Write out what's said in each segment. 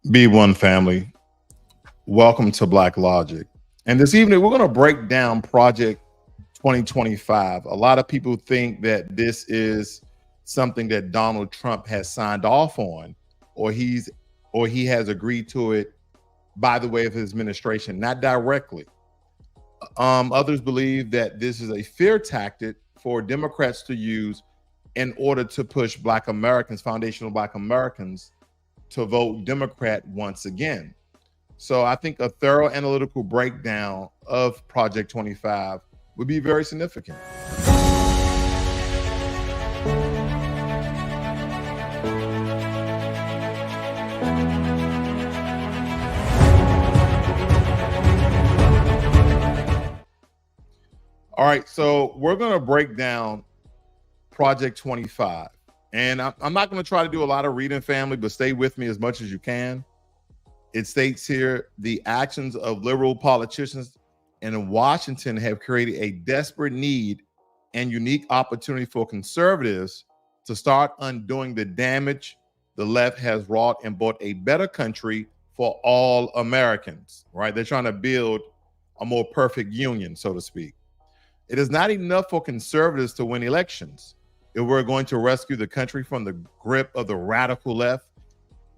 B1 family, welcome to Blacklogic. And this evening, we're going to break down Project 2025. A lot of people think that this is something that Donald Trump has signed off on, or he has agreed to it by the way of his administration, not directly. Others believe that this is a fear tactic for Democrats to use in order to push Black Americans, foundational Black Americans, to vote Democrat once again. So I think a thorough analytical breakdown of Project 25 would be very significant. All right, so we're going to break down Project 25. And I'm not going to try to do a lot of reading, family, but stay with me as much as you can. It states here, the actions of liberal politicians in Washington have created a desperate need and unique opportunity for conservatives to start undoing the damage the left has wrought and build a better country for all Americans, right? They're trying to build a more perfect union, so to speak. It is not enough for conservatives to win elections. If we're going to rescue the country from the grip of the radical left,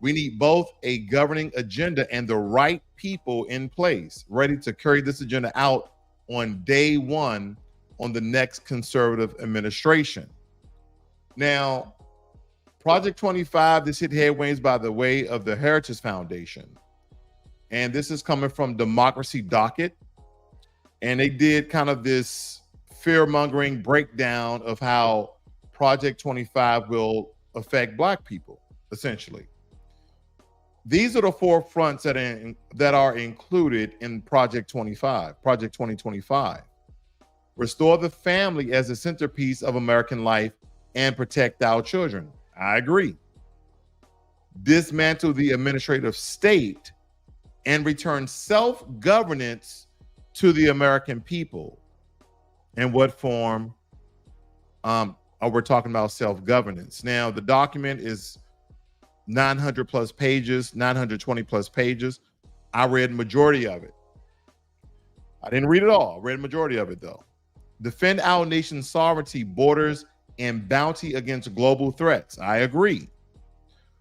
we need both a governing agenda and the right people in place, ready to carry this agenda out on day one on the next conservative administration. Now, Project 25, this hit headways by the way of the Heritage Foundation. And this is coming from Democracy Docket. And they did kind of this fear-mongering breakdown of how Project 25 will affect Black people, essentially. These are the four fronts that are included in Project 25, Project 2025. Restore the family as a centerpiece of American life and protect our children. I agree. Dismantle the administrative state and return self-governance to the American people. In what form we're talking about self-governance? Now, the document is 900 plus pages, 920 plus pages. I read majority of it. I didn't read it all. I read majority of it, though. Defend our nation's sovereignty, borders, and bounty against global threats. I agree.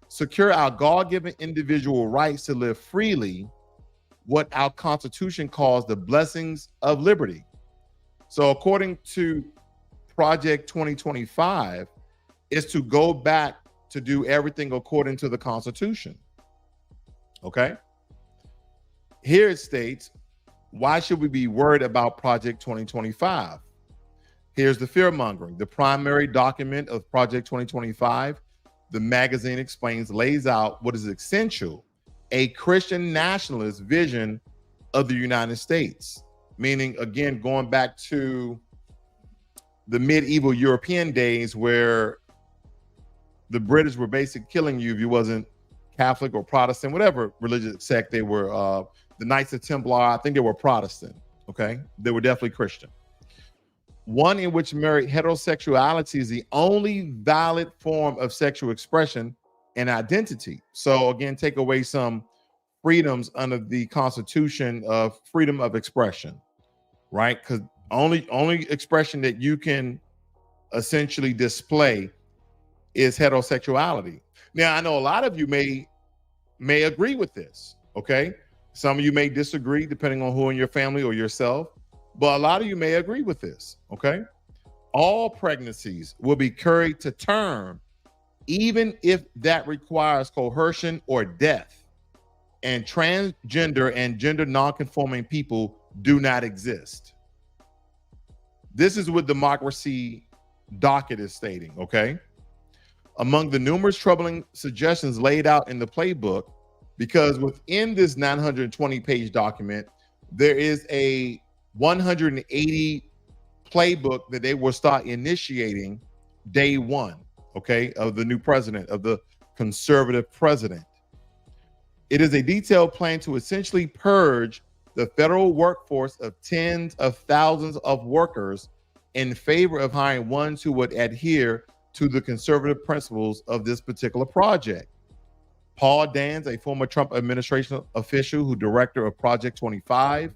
Secure our God-given individual rights to live freely, what our Constitution calls the blessings of liberty. So according to Project 2025, is to go back to do everything according to the Constitution. Okay? Here it states, why should we be worried about Project 2025? Here's the fear-mongering. The primary document of Project 2025, the magazine explains, lays out what is essential, a Christian nationalist vision of the United States. Meaning, again, going back to the medieval European days where the British were basically killing you if you wasn't Catholic or Protestant, whatever religious sect they were. The Knights of Templar, I think they were Protestant, okay? They were definitely Christian. One in which married heterosexuality is the only valid form of sexual expression and identity. So again, take away some freedoms under the Constitution of freedom of expression, right? Because only expression that you can essentially display is heterosexuality. Now, I know a lot of you may agree with this, okay? Some of you may disagree depending on who in your family or yourself, but a lot of you may agree with this, okay? All pregnancies will be carried to term, even if that requires coercion or death. And transgender and gender nonconforming people do not exist. This is what Democracy Docket is stating, okay? Among the numerous troubling suggestions laid out in the playbook, because within this 920-page document, there is a 180 playbook that they will start initiating day one, okay, of the new president, of the conservative president. It is a detailed plan to essentially purge the federal workforce of tens of thousands of workers in favor of hiring ones who would adhere to the conservative principles of this particular project. Paul Dans, a former Trump administration official who director of Project 25,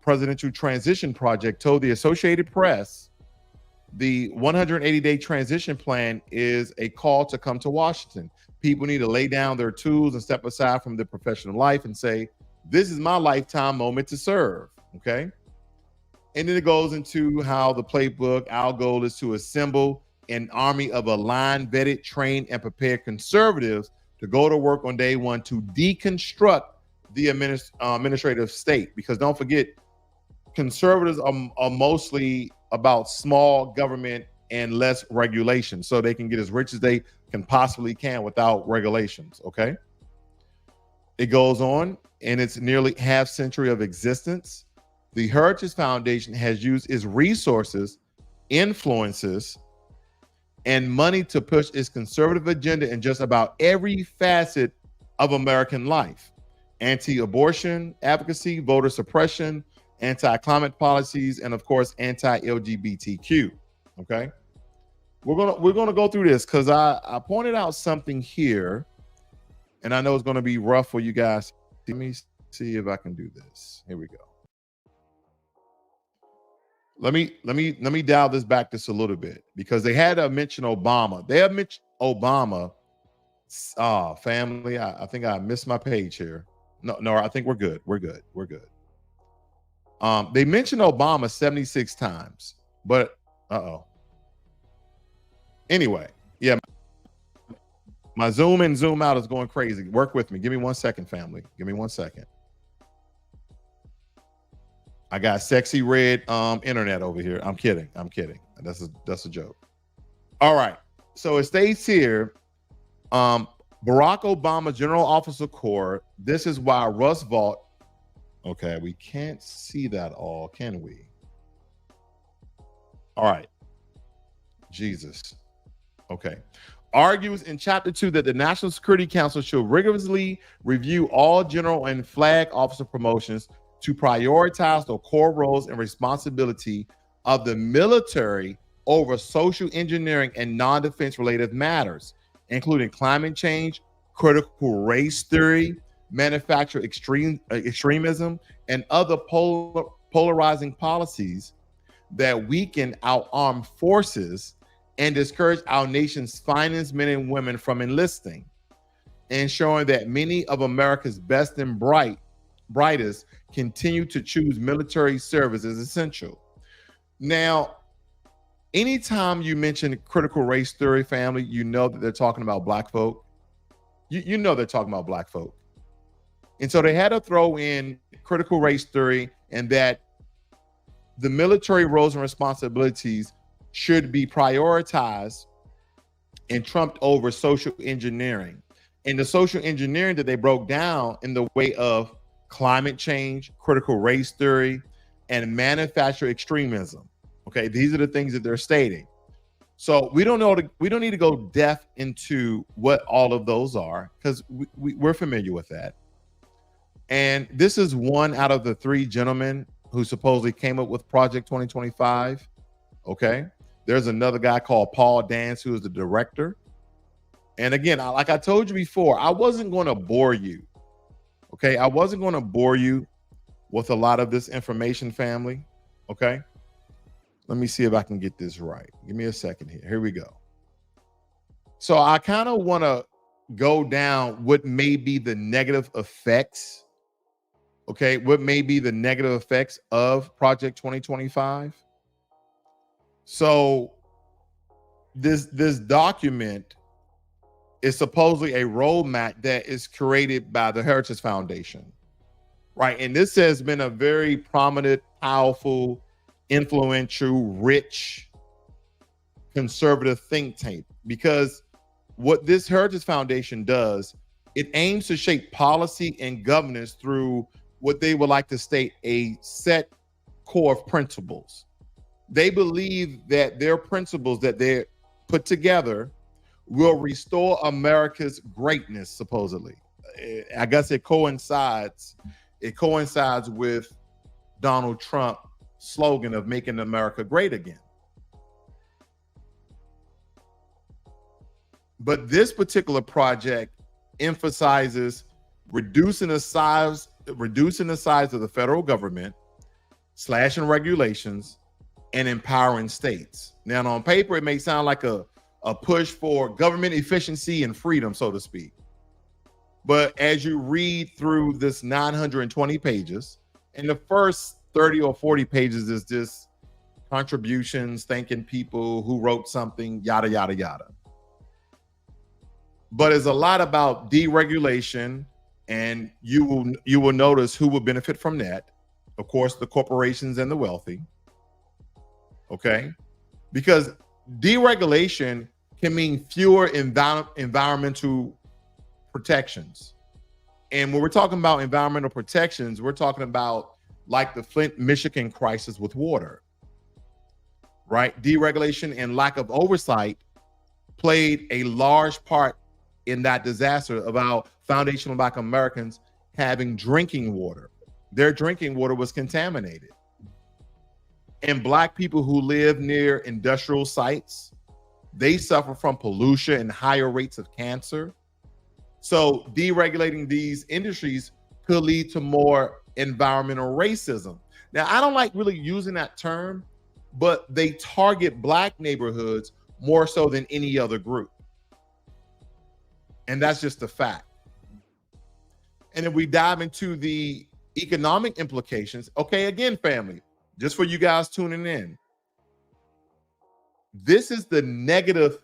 Presidential Transition Project, told the Associated Press the 180-day transition plan is a call to come to Washington. People need to lay down their tools and step aside from their professional life and say, this is my lifetime moment to serve, okay? And then it goes into how the playbook, our goal is to assemble an army of aligned, vetted, trained, and prepared conservatives to go to work on day one to deconstruct the administrative state. Because don't forget, conservatives are mostly about small government and less regulation, so they can get as rich as they can possibly can without regulations, okay? It goes on, in its nearly half century of existence, the Heritage Foundation has used its resources, influences, and money to push its conservative agenda in just about every facet of American life. Anti-abortion advocacy, voter suppression, anti-climate policies, and of course, anti-LGBTQ, okay? We're gonna go through this because I pointed out something here, and I know it's gonna be rough for you guys. Let me see if I can do this. Here we go. Let me dial this back just a little bit because they had to mention Obama. They have mentioned Obama. Family, I think I missed my page here. No, I think we're good. We're good. They mentioned Obama 76 times, but anyway, yeah, my zoom in, zoom out is going crazy. Work with me. Give me 1 second, family. Give me 1 second. I got sexy red internet over here. I'm kidding. That's a joke. All right. So it states here, Barack Obama General Officer Corps. This is why Roosevelt. Okay, we can't see that all, can we? All right. Jesus. Okay. Argues in Chapter 2 that the National Security Council should rigorously review all general and flag officer promotions to prioritize the core roles and responsibility of the military over social engineering and non-defense related matters, including climate change, critical race theory, manufactured extremism, and other polarizing policies that weaken our armed forces and discourage our nation's finest men and women from enlisting, ensuring that many of America's best and brightest continue to choose military service as essential. Now, anytime you mention critical race theory, family, you know that they're talking about black folk. You know they're talking about black folk. And so they had to throw in critical race theory and that the military roles and responsibilities should be prioritized and trumped over social engineering. And the social engineering that they broke down in the way of climate change, critical race theory, and manufactured extremism. Okay, these are the things that they're stating. So we don't need to go depth into what all of those are because we're familiar with that. And this is one out of the three gentlemen who supposedly came up with Project 2025. Okay. There's another guy called Paul Dans, who is the director. And again, like I told you before, I wasn't going to bore you. Okay. I wasn't going to bore you with a lot of this information, family. Okay. Let me see if I can get this right. Give me a second here. Here we go. So I kind of want to go down what may be the negative effects. Okay, what may be the negative effects of Project 2025? So this document is supposedly a roadmap that is created by the Heritage Foundation, right? And this has been a very prominent, powerful, influential, rich, conservative think tank because what this Heritage Foundation does, it aims to shape policy and governance through what they would like to state a set core of principles. They believe that their principles that they put together will restore America's greatness, supposedly. I guess it coincides with Donald Trump's slogan of making America great again. But this particular project emphasizes reducing the size of the federal government, slashing regulations, and empowering states. Now, on paper, it may sound like a push for government efficiency and freedom, so to speak. But as you read through this 920 pages, and the first 30 or 40 pages is just contributions, thanking people who wrote something, yada, yada, yada. But it's a lot about deregulation, and you will notice who will benefit from that. Of course, the corporations and the wealthy. Okay? Because deregulation can mean fewer environmental protections. And when we're talking about environmental protections, we're talking about like the Flint, Michigan crisis with water, right? Deregulation and lack of oversight played a large part in that disaster about foundational Black Americans having drinking water. Their drinking water was contaminated. And Black people who live near industrial sites, they suffer from pollution and higher rates of cancer. So deregulating these industries could lead to more environmental racism. Now, I don't like really using that term, but they target Black neighborhoods more so than any other group. And that's just a fact. And if we dive into the economic implications, okay, again, family, just for you guys tuning in, this is the negative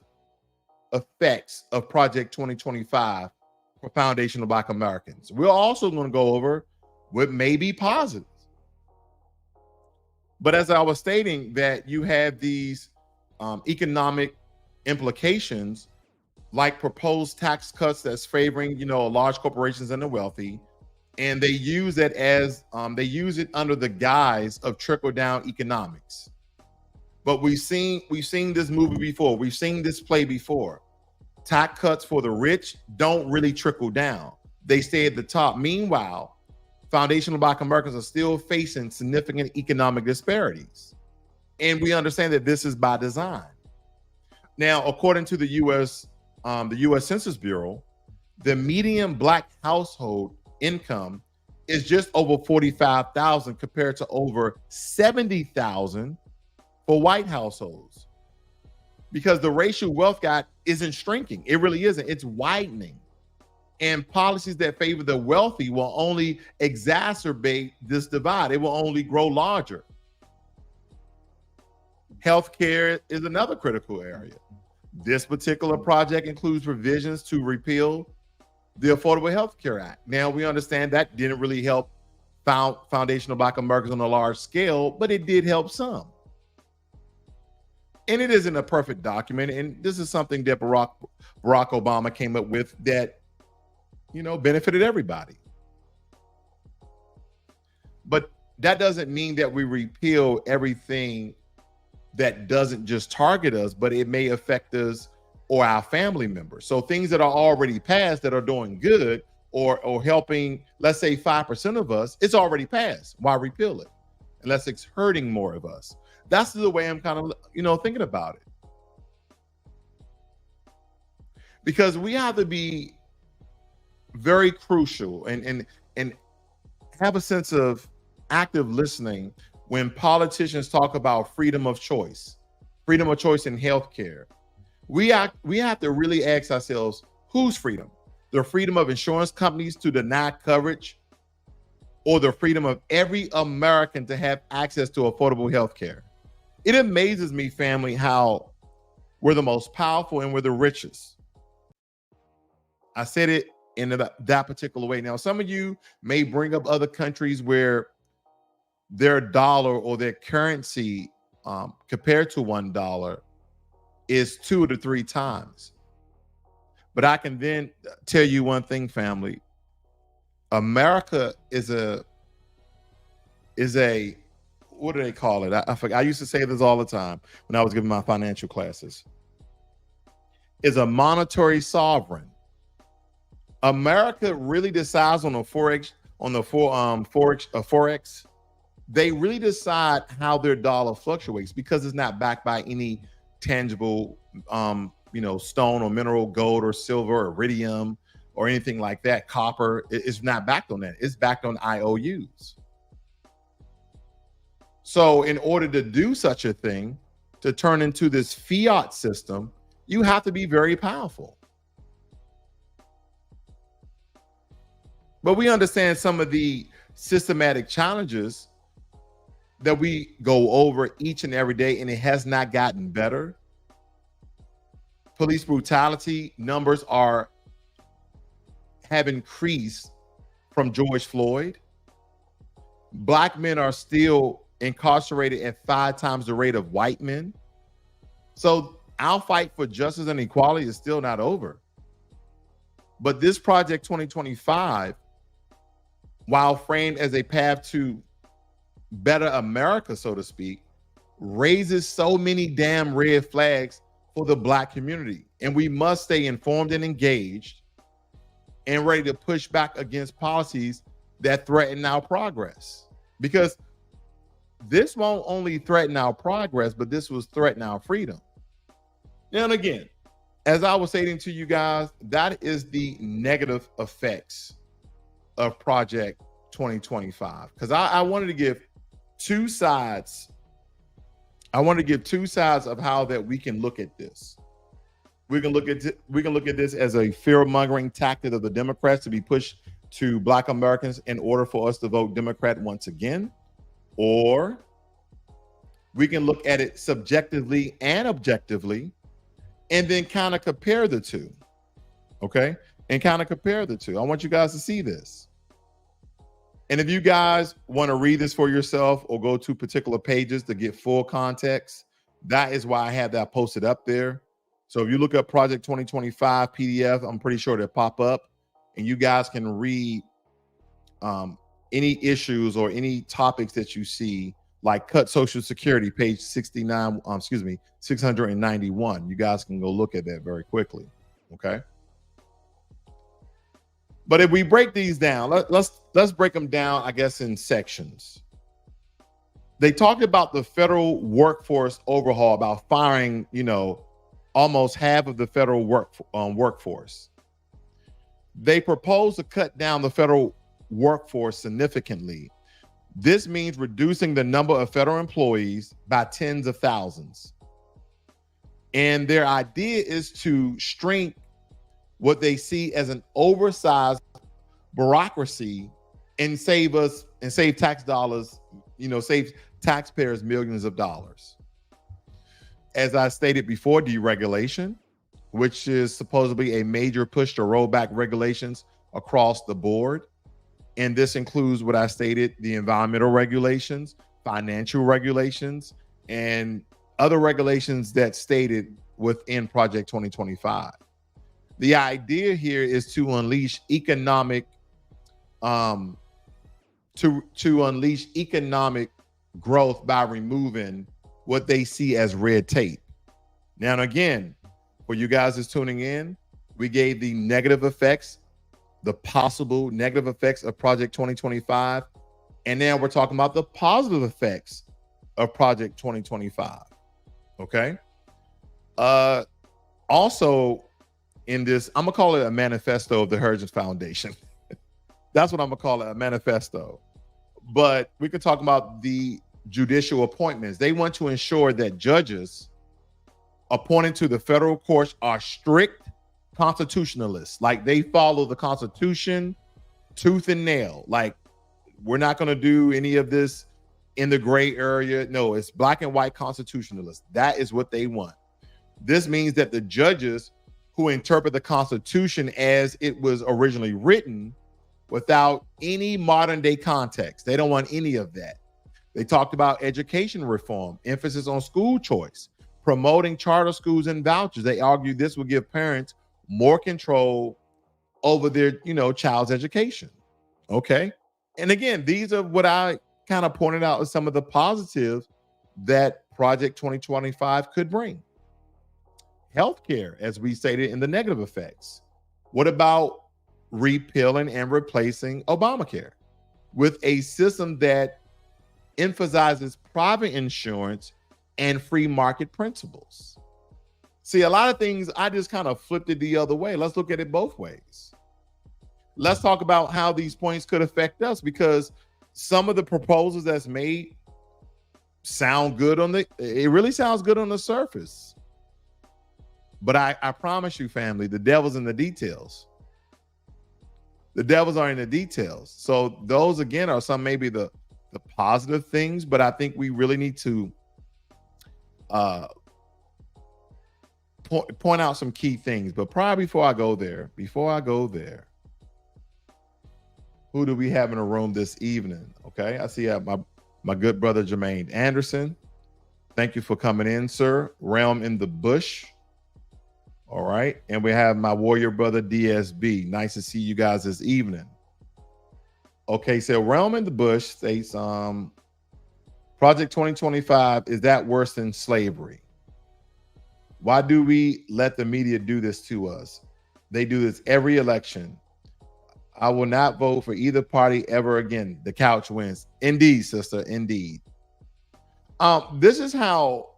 effects of Project 2025 for foundational Black Americans. We're also going to go over what may be positives. But as I was stating, that you have these economic implications, like proposed tax cuts that's favoring, large corporations and the wealthy, and they use it as they use it under the guise of trickle-down economics. But we've seen this movie before. We've seen this play before. Tax cuts for the rich don't really trickle down. They stay at the top. Meanwhile, foundational Black Americans are still facing significant economic disparities. And we understand that this is by design. Now, according to the U.S. Census Bureau, the median Black household income is just over $45,000 compared to over $70,000 for white households. Because the racial wealth gap isn't shrinking. It really isn't. It's widening. And policies that favor the wealthy will only exacerbate this divide. It will only grow larger. Healthcare is another critical area. This particular project includes provisions to repeal the Affordable Health Care Act. Now, we understand that didn't really help foundational Black Americans on a large scale, but it did help some. And it isn't a perfect document. And this is something that Barack Obama came up with that, benefited everybody. But that doesn't mean that we repeal everything that doesn't just target us, but it may affect us or our family members. So things that are already passed that are doing good or helping, let's say 5% of us, it's already passed. Why repeal it? Unless it's hurting more of us. That's the way I'm kind of, thinking about it. Because we have to be very crucial and have a sense of active listening when politicians talk about freedom of choice in healthcare. We have to really ask ourselves, whose freedom? The freedom of insurance companies to deny coverage, or the freedom of every American to have access to affordable health care? It amazes me, family, how we're the most powerful and we're the richest. I said it in that particular way. Now, some of you may bring up other countries where their dollar or their currency compared to $1 is 2 to 3 times. But I can then tell you one thing, family. America is a what do they call it? I forget. I used to say this all the time when I was giving my financial classes. Is a monetary sovereign. America really decides on the forex. They really decide how their dollar fluctuates because it's not backed by any tangible, stone or mineral, gold or silver or iridium. or anything like that. Copper is not backed on that. It's backed on IOUs. So in order to do such a thing, to turn into this fiat system, you have to be very powerful. But we understand some of the systematic challenges that we go over each and every day, and it has not gotten better. Police brutality numbers have increased from George Floyd. Black men are still incarcerated at 5 times the rate of white men. So our fight for justice and equality is still not over. But this Project 2025, while framed as a path to better America, so to speak, raises so many damn red flags for the Black community. And we must stay informed and engaged and ready to push back against policies that threaten our progress. Because this won't only threaten our progress, but this will threaten our freedom. And again, as I was stating to you guys, that is the negative effects of Project 2025. Because I wanted to give two sides. I want to give two sides of how that we can look at this. We can look at this as a fear-mongering tactic of the Democrats to be pushed to Black Americans in order for us to vote Democrat once again. Or we can look at it subjectively and objectively and then kind of compare the two. Okay? And kind of compare the two. I want you guys to see this. And if you guys want to read this for yourself or go to particular pages to get full context, that is why I have that posted up there. So if you look up Project 2025 PDF, I'm pretty sure they'll pop up and you guys can read any issues or any topics that you see, like cut Social Security, page 691. You guys can go look at that very quickly. Okay. But if we break these down, let's break them down, I guess, in sections. They talked about the federal workforce overhaul, about firing, almost half of the federal workforce. They proposed to cut down the federal workforce significantly. This means reducing the number of federal employees by tens of thousands. And their idea is to shrink what they see as an oversized bureaucracy and save tax dollars, save taxpayers millions of dollars. As I stated before, deregulation, which is supposedly a major push to roll back regulations across the board. And this includes what I stated, the environmental regulations, financial regulations, and other regulations that stated within Project 2025. The idea here is to unleash economic, to unleash economic growth by removing what they see as red tape. Now, and again, for you guys that's tuning in, we gave the negative effects, the possible negative effects of Project 2025. And now we're talking about the positive effects of Project 2025. Okay. Also in this, I'm gonna call it a manifesto of the Hurricane Foundation. That's what I'm gonna call it, a manifesto. But we could talk about the judicial appointments. They want to ensure that judges appointed to the federal courts are strict constitutionalists. Like, they follow the Constitution tooth and nail. Like, we're not going to do any of this in the gray area. No, it's black and white constitutionalists. That is what they want. This means that the judges who interpret the Constitution as it was originally written without any modern day context, they don't want any of that. They talked about education reform, emphasis on school choice, promoting charter schools and vouchers. They argue this will give parents more control over their, child's education. Okay. And again, these are what I kind of pointed out as some of the positives that Project 2025 could bring. Healthcare, as we stated in the negative effects. What about repealing and replacing Obamacare with a system that emphasizes private insurance and free market principles? See, a lot of things, I just kind of flipped it the other way. Let's look at it both ways. let's talk about how these points could affect us, because some of the proposals that's made sound good it really sounds good on the surface. But I promise you, family, the devil's in the details. The devils are in the details. So those, again, are some maybe the positive things, but I think we really need to point out some key things. But probably before I go there, who do we have in the room this evening? Okay, I see my good brother Jermaine Anderson. Thank you for coming in, sir. Realm in the Bush. All right, and we have my warrior brother DSB. Nice to see you guys this evening. Okay, so Realm in the Bush states, Project 2025, is that worse than slavery? Why do we let the media do this to us? They do this every election. I will not vote for either party ever again. The couch wins. Indeed, sister, indeed. This is how,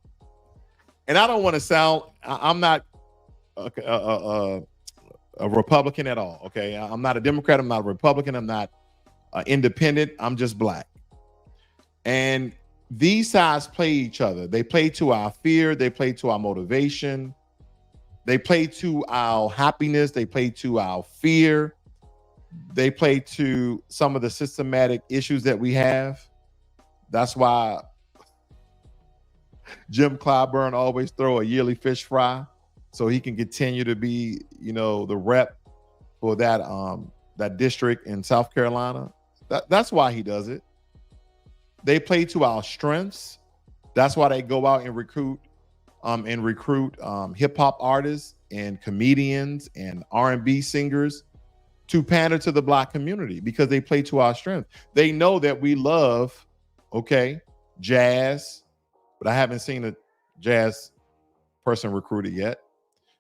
and I don't want to sound, I'm not a Republican at all. Okay, I'm not a Democrat. I'm not a Republican. I'm not independent. I'm just black. And these sides play each other. They play to our fear. They play to our motivation. They play to our happiness. They play to our fear. They play to some of the systematic issues that we have. That's why Jim Clyburn always throw a yearly fish fry, so he can continue to be, the rep for that district in South Carolina. That's why he does it. They play to our strengths. That's why they go out and recruit hip hop artists and comedians and R&B singers to pander to the black community, because they play to our strength. They know that we love, jazz, but I haven't seen a jazz person recruited yet,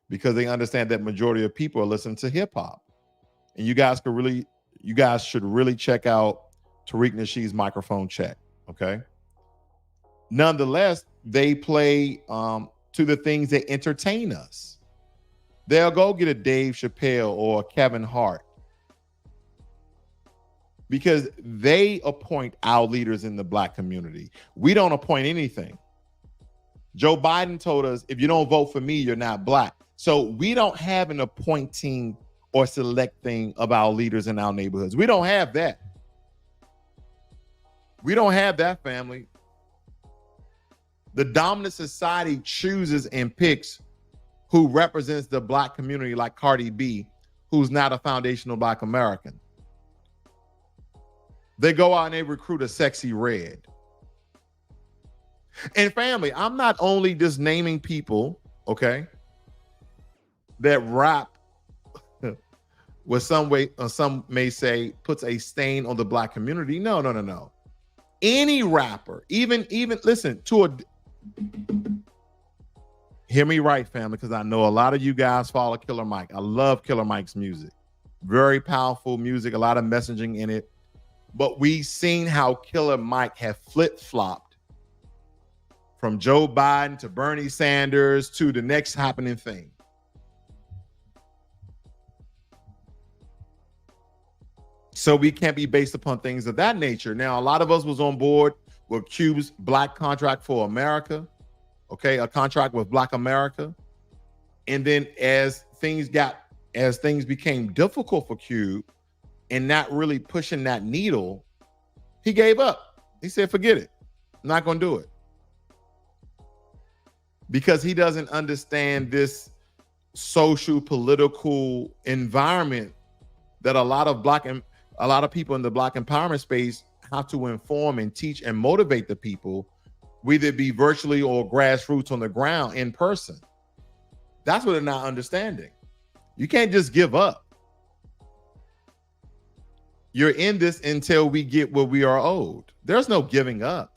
because they understand that majority of people are listening to hip hop. And you guys should really check out Tariq Nasheed's Microphone Check. Okay. Nonetheless, they play to the things that entertain us. They'll go get a Dave Chappelle or a Kevin Hart, because they appoint our leaders in the black community. We don't appoint anything. Joe Biden told us, if you don't vote for me, you're not black. So we don't have an appointing or selecting of our leaders in our neighborhoods. We don't have that. We don't have that, family. The dominant society chooses and picks who represents the black community, like Cardi B, who's not a foundational black American. They go out and they recruit a Sexy Red. And family, I'm not only just naming people, that rap with some may say puts a stain on the black community. No. Any rapper, even listen to hear me right, family, because I know a lot of you guys follow Killer Mike. I love Killer Mike's music. Very powerful music, a lot of messaging in it. But we've seen how Killer Mike have flip-flopped from Joe Biden to Bernie Sanders to the next happening thing. So we can't be based upon things of that nature. Now, a lot of us was on board with Cube's Black Contract for America, a contract with Black America. And then as things became difficult for Cube and not really pushing that needle, he gave up. He said, forget it. I'm not going to do it. Because he doesn't understand this social political environment that a lot of people in the black empowerment space have to inform and teach and motivate the people, whether it be virtually or grassroots on the ground in person. That's what they're not understanding. You can't just give up. You're in this until we get what we are owed. There's no giving up.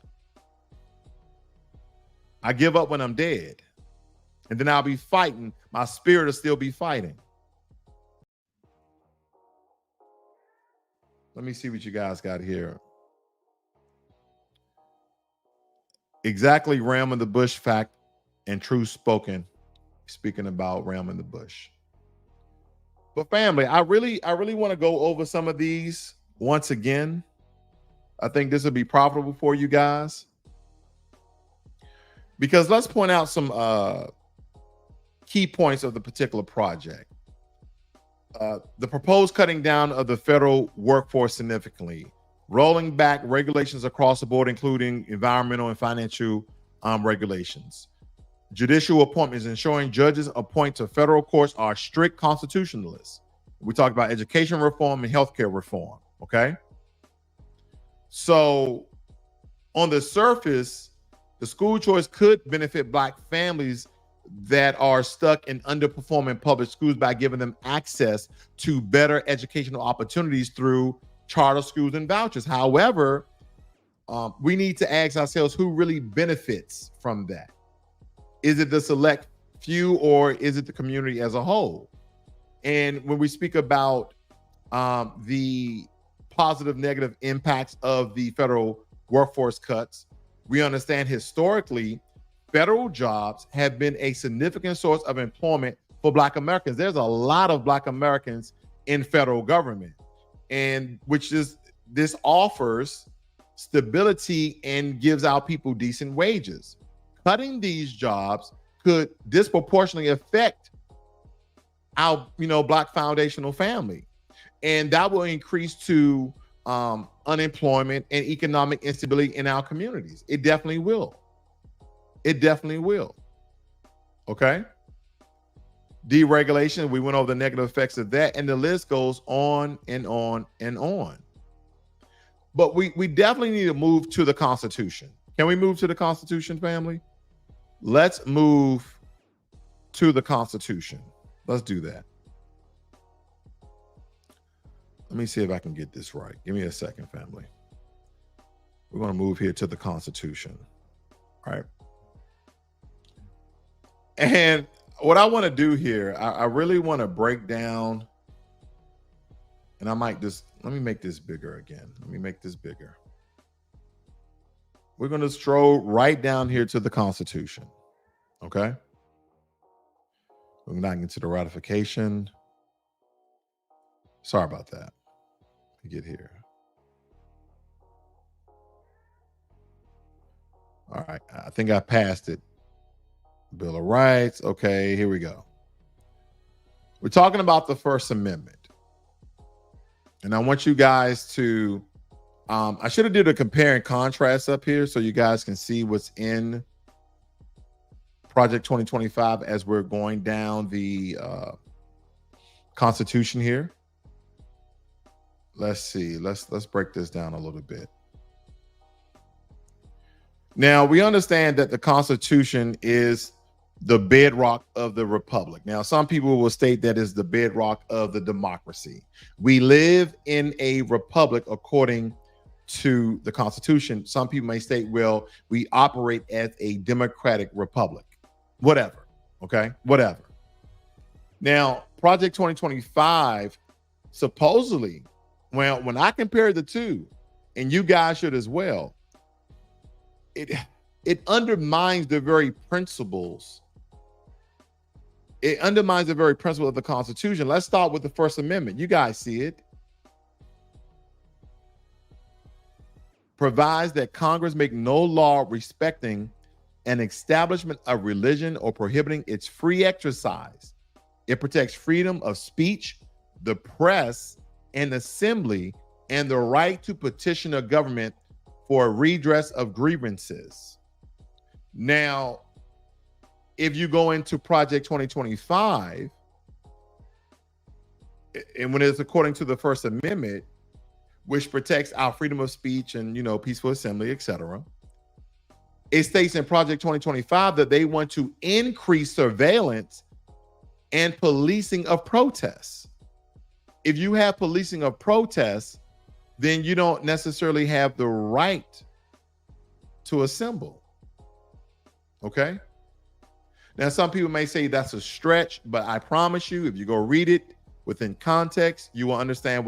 I give up when I'm dead. And then I'll be fighting. My spirit will still be fighting. Let me see what you guys got here. Exactly, Ram in the Bush fact and truth spoken. Speaking about Ram in the Bush. But family, I really want to go over some of these once again. I think this will be profitable for you guys, because let's point out some key points of the particular project. The proposed cutting down of the federal workforce significantly, rolling back regulations across the board, including environmental and financial regulations. Judicial appointments, ensuring judges appointed to federal courts are strict constitutionalists. We talked about education reform and healthcare reform, okay? So on the surface, the school choice could benefit Black families that are stuck in underperforming public schools by giving them access to better educational opportunities through charter schools and vouchers. However, we need to ask ourselves who really benefits from that. Is it the select few, or is it the community as a whole? And when we speak about the positive, negative impacts of the federal workforce cuts, we understand historically, federal jobs have been a significant source of employment for Black Americans. There's a lot of Black Americans in federal government, and this offers stability and gives our people decent wages. Cutting these jobs could disproportionately affect our, Black foundational family, and that will increase to unemployment and economic instability in our communities. It definitely will. It definitely will. Okay. Deregulation, we went over the negative effects of that, and the list goes on and on and on. But we definitely need to move to the Constitution. Can we move to the Constitution, family? Let's move to the Constitution. Let's do that. Let me see if I can get this right. Give me a second, family. We're going to move here to the Constitution. All right. And what I want to do here, I really want to break down, and I might just, let me make this bigger again. Let me make this bigger. We're going to stroll right down here to the Constitution. Okay. We're not into the ratification. Sorry about that. Let me get here. All right. I think I passed it. Bill of Rights. Okay, here we go. We're talking about the First Amendment. And I want you guys to, I should have did a compare and contrast up here so you guys can see what's in Project 2025 as we're going down the Constitution here. Let's see. Let's break this down a little bit. Now, we understand that the Constitution is the bedrock of the republic. Now, some people will state that is the bedrock of the democracy. We live in a republic according to the Constitution. Some people may state, well, we operate as a democratic republic. Whatever. Okay. Whatever. Now, Project 2025, supposedly, well, when I compare the two, and you guys should as well, it undermines the very principles. It undermines the very principle of the Constitution. Let's start with the First Amendment. You guys see it. Provides that Congress make no law respecting an establishment of religion or prohibiting its free exercise. It protects freedom of speech, the press, and assembly, and the right to petition a government for a redress of grievances. Now, if you go into Project 2025, and when it's according to the First Amendment, which protects our freedom of speech and, peaceful assembly, etc., it states in Project 2025 that they want to increase surveillance and policing of protests. If you have policing of protests, then you don't necessarily have the right to assemble. Okay? Now, some people may say that's a stretch, but I promise you, if you go read it within context, you will understand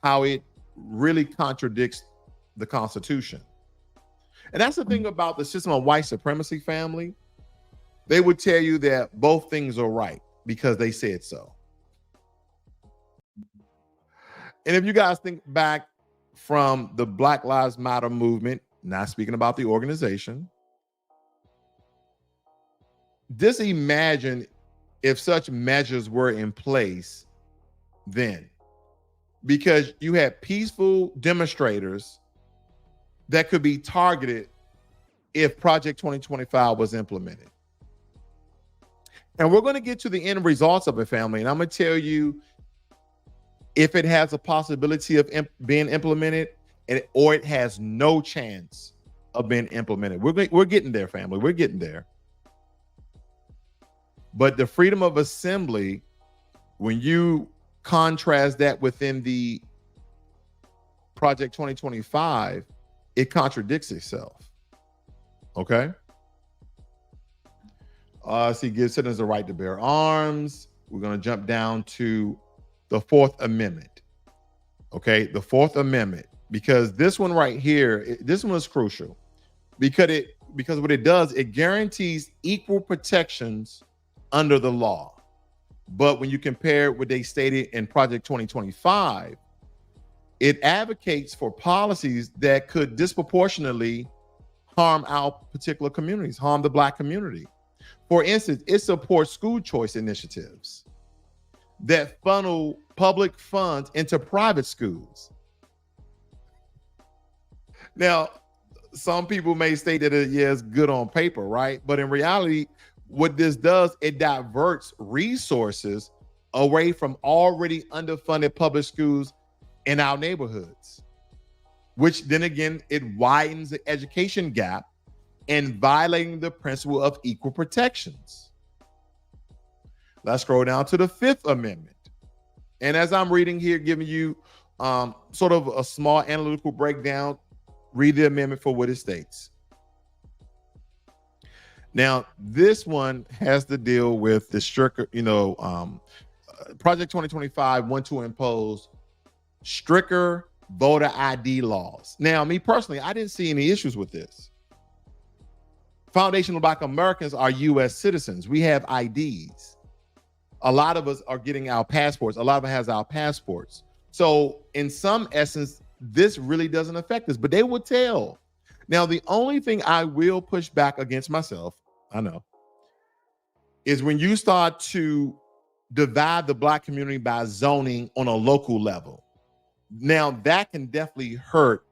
how it really contradicts the Constitution. And that's the thing about the system of white supremacy, family. They would tell you that both things are right because they said so. And if you guys think back from the Black Lives Matter movement, not speaking about the organization, just imagine if such measures were in place then, because you had peaceful demonstrators that could be targeted if Project 2025 was implemented. And we're going to get to the end results of it, family. And I'm going to tell you if it has a possibility of being implemented or it has no chance of being implemented. We're getting there, family. We're getting there. But the freedom of assembly, when you contrast that within the Project 2025, it contradicts itself. Okay? See, give citizens the right to bear arms. We're going to jump down to the Fourth Amendment. Okay, the Fourth Amendment, because this one right here, this one is crucial because what it does, it guarantees equal protections under the law. But when you compare what they stated in Project 2025, it advocates for policies that could disproportionately harm our particular communities, harm the Black community. For instance, it supports school choice initiatives that funnel public funds into private schools. Now, some people may state that it's good on paper, right? But in reality, what this does, it diverts resources away from already underfunded public schools in our neighborhoods, which then again, it widens the education gap and violating the principle of equal protections. Let's scroll down to the Fifth Amendment. And as I'm reading here, giving you sort of a small analytical breakdown, read the amendment for what it states. Now, this one has to deal with the stricter, Project 2025 want to impose stricter voter ID laws. Now, me personally, I didn't see any issues with this. Foundational Black Americans are U.S. citizens. We have IDs. A lot of us are getting our passports. A lot of us has our passports. So in some essence, this really doesn't affect us, but they will tell. Now, the only thing I will push back against myself, I know, is when you start to divide the Black community by zoning on a local level. Now, that can definitely hurt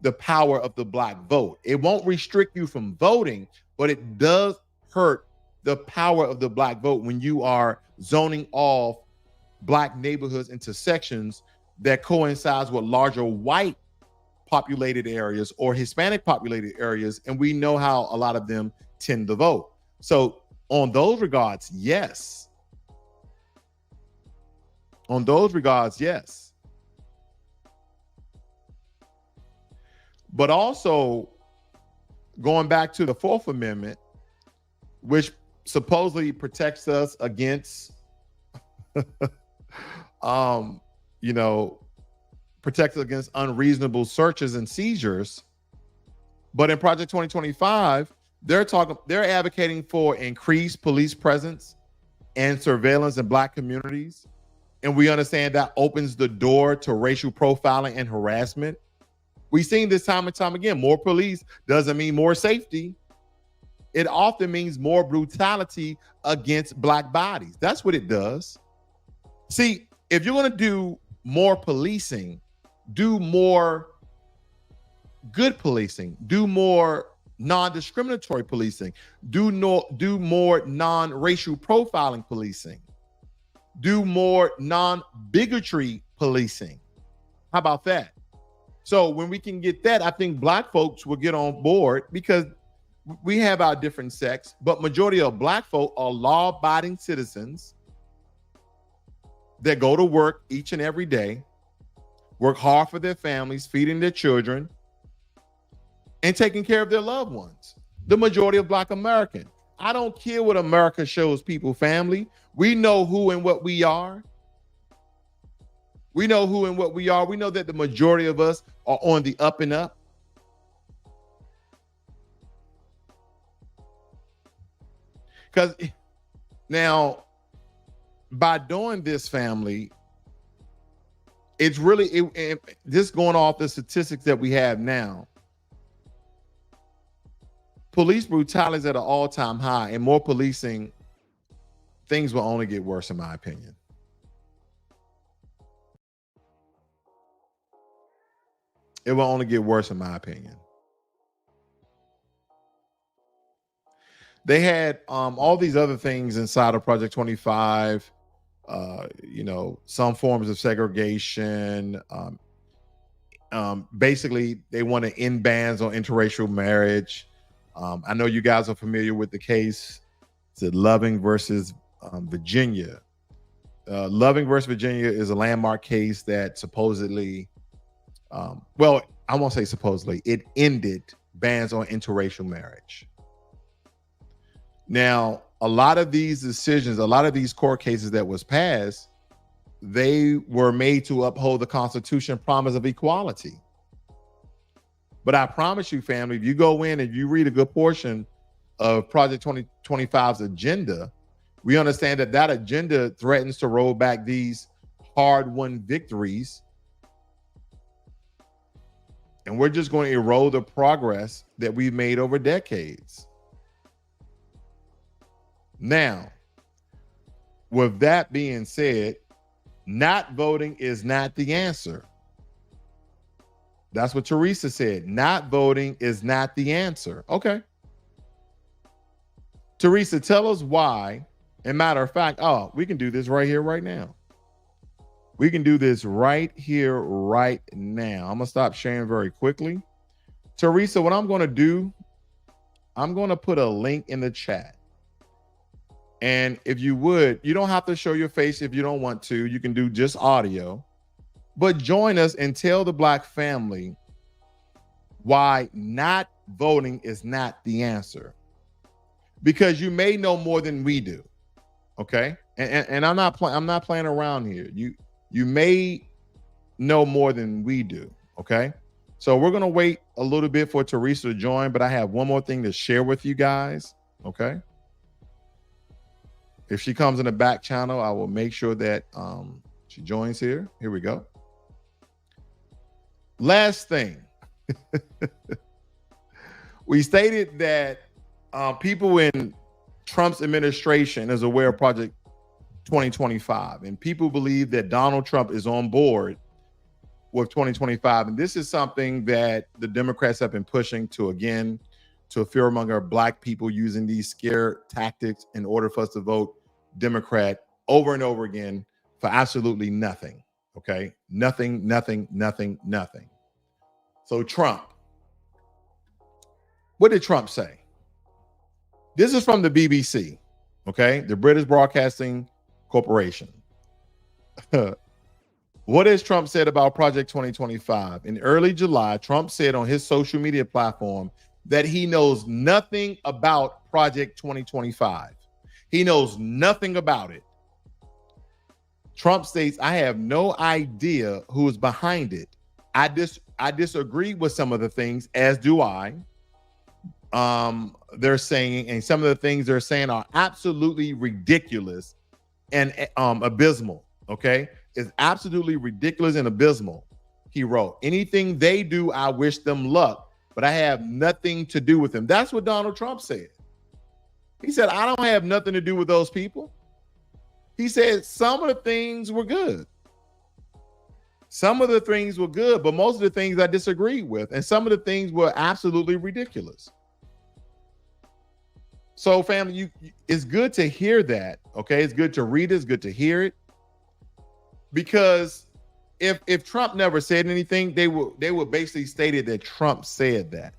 the power of the Black vote. It won't restrict you from voting, but it does hurt the power of the Black vote when you are zoning off Black neighborhoods into sections that coincides with larger white populated areas or Hispanic populated areas. And we know how a lot of them tend to vote. So on those regards, yes. On those regards, yes. But also going back to the Fourth Amendment, which supposedly protects us against, protects us against unreasonable searches and seizures. But in Project 2025, they're advocating for increased police presence and surveillance in Black communities. And we understand that opens the door to racial profiling and harassment. We've seen this time and time again. More police doesn't mean more safety. It often means more brutality against Black bodies. That's what it does. See, if you're going to do more policing, do more good policing, do more non-discriminatory policing, do more non-racial profiling policing, do more non-bigotry policing. How about that? So when we can get that, I think Black folks will get on board, because we have our different sects, but majority of Black folk are law-abiding citizens that go to work each and every day, work hard for their families, feeding their children, and taking care of their loved ones. The majority of Black American. I don't care what America shows people, family. We know who and what we are. We know who and what we are. We know that the majority of us are on the up and up. Because now, by doing this, family, it's really just going off the statistics that we have now. Police brutality is at an all-time high, and more policing, things will only get worse, in my opinion. It will only get worse, in my opinion. They had all these other things inside of Project 25, some forms of segregation. Basically, they want to end bans on interracial marriage. I know you guys are familiar with the case. It's Loving versus Virginia. Loving versus Virginia is a landmark case that supposedly, well, I won't say supposedly, it ended bans on interracial marriage. Now, a lot of these decisions, a lot of these court cases that was passed, they were made to uphold the Constitution promise of equality. But I promise you, family, if you go in and you read a good portion of Project 2025's agenda, we understand that that agenda threatens to roll back these hard-won victories. And we're just going to erode the progress that we've made over decades. Now, with that being said, not voting is not the answer. That's what Teresa said. Not voting is not the answer. Okay. Teresa, tell us why. And matter of fact, we can do this right here, right now. We can do this right here, right now. I'm going to stop sharing very quickly. Teresa, what I'm going to do, I'm going to put a link in the chat. And if you would, you don't have to show your face if you don't want to. You can do just audio. But join us and tell the Black family why not voting is not the answer. Because you may know more than we do. Okay? And I'm not playing around here. You may know more than we do. Okay? So we're gonna wait a little bit for Teresa to join, but I have one more thing to share with you guys. Okay? If she comes in the back channel, I will make sure that she joins here. Here we go. Last thing. We stated that people in Trump's administration is aware of Project 2025, and people believe that Donald Trump is on board with 2025. And this is something that the Democrats have been pushing to fearmonger Black people, using these scare tactics in order for us to vote Democrat over and over again for absolutely nothing. Okay? Nothing, nothing, nothing, nothing. So Trump, what did Trump say? This is from the BBC, okay? The British Broadcasting Corporation. What has Trump said about Project 2025? In early July, Trump said on his social media platform that he knows nothing about Project 2025. He knows nothing about it. Trump states, I have no idea who is behind it. I disagree with some of the things, as do I. They're saying, and some of the things they're saying are absolutely ridiculous and abysmal. Okay, it's absolutely ridiculous and abysmal. He wrote, anything they do, I wish them luck, but I have nothing to do with them. That's what Donald Trump said. He said, I don't have nothing to do with those people. He said some of the things were good. Some of the things were good, but most of the things I disagreed with, and some of the things were absolutely ridiculous. So, family, it's good to hear that. Okay, it's good to read it. It's good to hear it, because if Trump never said anything, they would basically stated that Trump said that.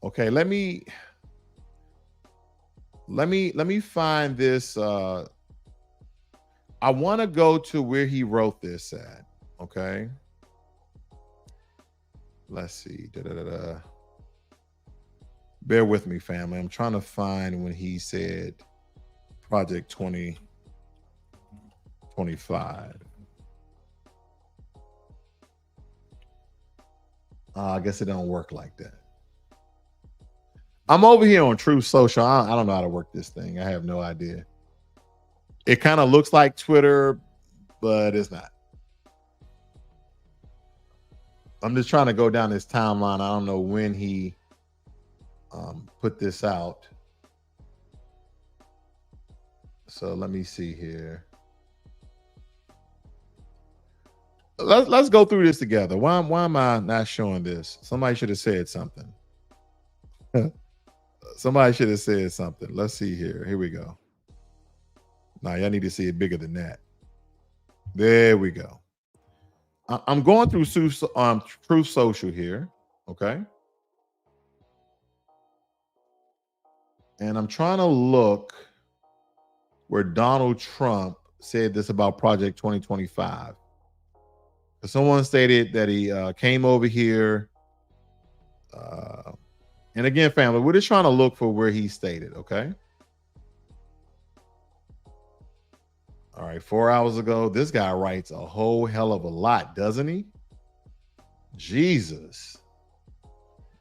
Okay, let me find this. I want to go to where he wrote this at. Okay, let's see. Bear with me, family. I'm trying to find when he said Project 2025. I guess it don't work like that. I'm over here on Truth Social. I don't know how to work this thing. I have no idea. It kind of looks like Twitter, but it's not. I'm just trying to go down this timeline. I don't know when he put this out. So let me see here. Let's go through this together. Why am I not showing this? Somebody should have said something. Somebody should have said something. Let's see here. Here we go. Now y'all need to see it bigger than that. There we go. I'm going through Truth Social here. Okay. And I'm trying to look where Donald Trump said this about Project 2025. Someone stated that he came over here. And again, family, we're just trying to look for where he stated, okay? All right, 4 hours ago, this guy writes a whole hell of a lot, doesn't he? Jesus.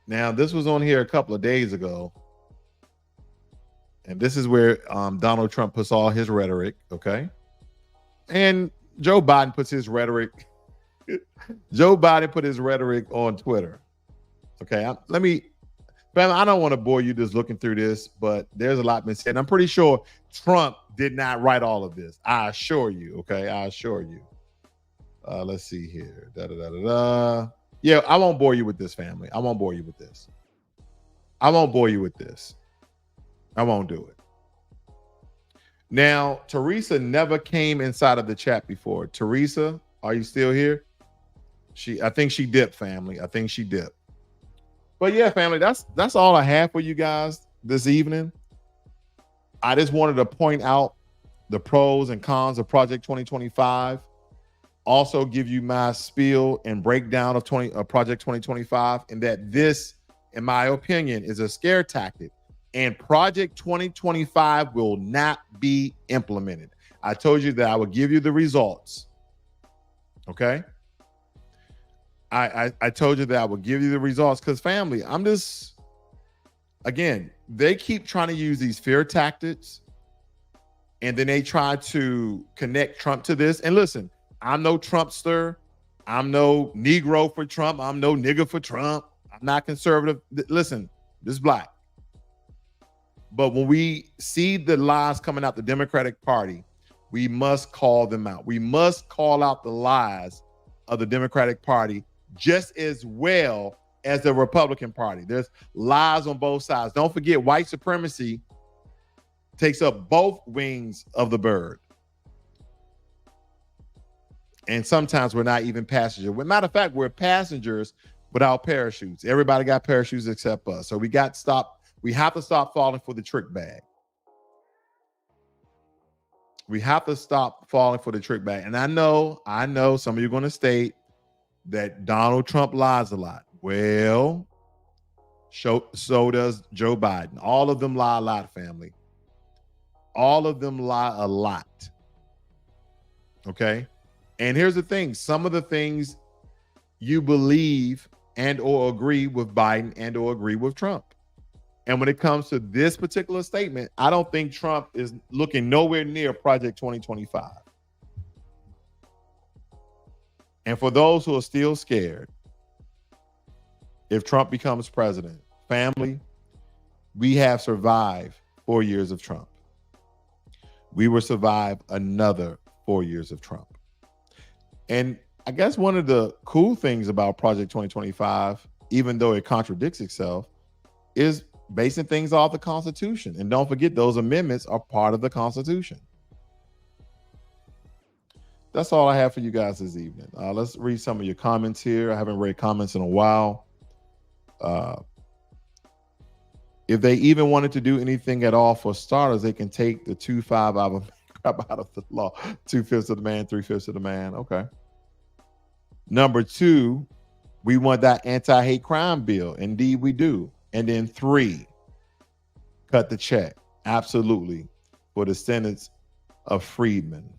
Now, this was on here a couple of days ago. And this is where Donald Trump puts all his rhetoric, okay? And Joe Biden puts his rhetoric. Joe Biden put his rhetoric on Twitter. Okay, I don't want to bore you just looking through this, but there's a lot been said. I'm pretty sure Trump did not write all of this. I assure you, okay? I assure you. Let's see here. Yeah, I won't bore you with this, family. I won't bore you with this. I won't bore you with this. I won't do it. Now, Teresa never came inside of the chat before. Teresa, are you still here? I think she dipped, family. I think she dipped. But yeah, family, that's all I have for you guys this evening. I just wanted to point out the pros and cons of Project 2025. Also give you my spiel and breakdown of Project 2025, and that this, in my opinion, is a scare tactic. And Project 2025 will not be implemented. I told you that I would give you the results. Okay? I told you that I would give you the results because, family, again, they keep trying to use these fear tactics, and then they try to connect Trump to this. And listen, I'm no Trumpster. I'm no Negro for Trump. I'm no nigger for Trump. I'm not conservative. Listen, this is black. But when we see the lies coming out the Democratic Party, we must call them out. We must call out the lies of the Democratic Party just as well as the Republican Party. There's lies on both sides. Don't forget, white supremacy takes up both wings of the bird. And sometimes we're not even passengers. Matter of fact, we're passengers without parachutes. Everybody got parachutes except us. So we have to stop falling for the trick bag. We have to stop falling for the trick bag. And I know some of you are going to state that Donald Trump lies a lot. Well, so does Joe Biden. All of them lie a lot, family. All of them lie a lot. Okay? And here's the thing. Some of the things you believe and or agree with Biden and or agree with Trump. And when it comes to this particular statement, I don't think Trump is looking nowhere near Project 2025. And for those who are still scared, if Trump becomes president, family, we have survived 4 years of Trump. We will survive another 4 years of Trump. And I guess one of the cool things about Project 2025, even though it contradicts itself, is basing things off the Constitution. And don't forget, those amendments are part of the Constitution. That's all I have for you guys this evening. Let's read some of your comments here. I haven't read comments in a while. If they even wanted to do anything at all for starters, they can take the 2-5 out of the law. 2/5 of the man, 3/5 of the man. Okay. Number 2, we want that anti-hate crime bill. Indeed, we do. And then 3, cut the check. Absolutely. For the sentence of freedmen.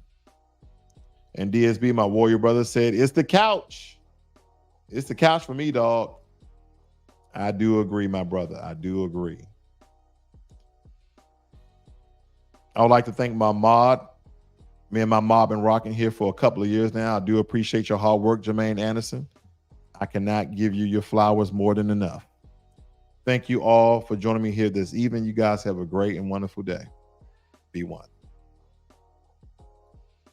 And DSB, my warrior brother, said, it's the couch. It's the couch for me, dog. I do agree, my brother. I do agree. I would like to thank my mod. Me and my mob been rocking here for a couple of years now. I do appreciate your hard work, Jermaine Anderson. I cannot give you your flowers more than enough. Thank you all for joining me here this evening. You guys have a great and wonderful day. Be one.